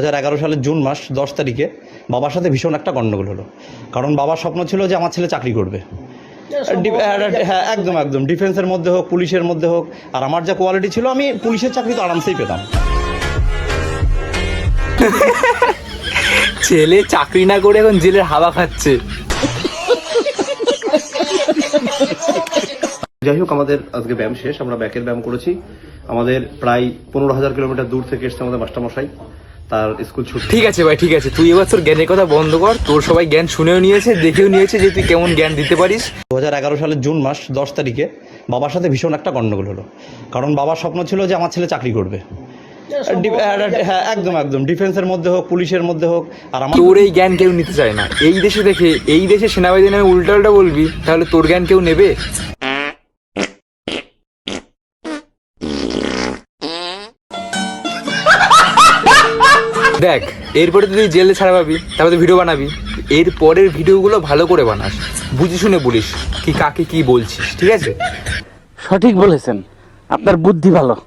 2011 সালের জুন মাস 10 তারিখে বাবার সাথে ভীষণ একটা গণ্ডগোল হলো। কারণ বাবার স্বপ্ন ছিল যে আমার ছেলে চাকরি করবে, হ্যাঁ একদম একদম ডিফেন্সের মধ্যে হোক, পুলিশের মধ্যে হোক। আর আমার যা কোয়ালিটি ছিল, আমি পুলিশের চাকরি তো আরামসেই পেতাম। ছেলে চাকরি না করে এখন জেলের হাওয়া খাচ্ছে। যাই হোক, আমাদের আজকে ব্যায়াম শেষ, আমরা ব্যাকের ব্যায়াম করেছি। আমাদের প্রায় 15,000 কিলোমিটার দূর থেকে এসছে আমাদের মাস্টারমশাই, তার স্কুল ছুটি। ঠিক আছে ভাই, ঠিক আছে, তুই এবার তোর জ্ঞানের কথা বন্ধ কর। তোর সবাই জ্ঞান শুনেও নিয়েছে, দেখেও নিয়েছে যে তুই কেমন জ্ঞান দিতে পারিস। 2011 সালের জুন মাস 10 তারিখে বাবার সাথে ভীষণ একটা গণ্ডগোল হলো। কারণ বাবার স্বপ্ন ছিল যে আমার ছেলে চাকরি করবে, হ্যাঁ একদম একদম ডিফেন্সের মধ্যে হোক, পুলিশের মধ্যে হোক। আর আমার তোর এই জ্ঞান কেউ নিতে চায় না। এই দেশে দেখে এই দেশে সেনাবাহিনী নামে উল্টা উল্টা বলবি, তাহলে তোর জ্ঞান কেউ নেবে? দেখ, এরপরে তুই জেলে ছাড়া পাবি, তারপরে ভিডিও বানাবি। এর পরের ভিডিওগুলো ভালো করে বানাস, বুঝে শুনে বলিস কি কাকে কি বলছিস, ঠিক আছে? সঠিক বলেছেন, আপনার বুদ্ধি ভালো।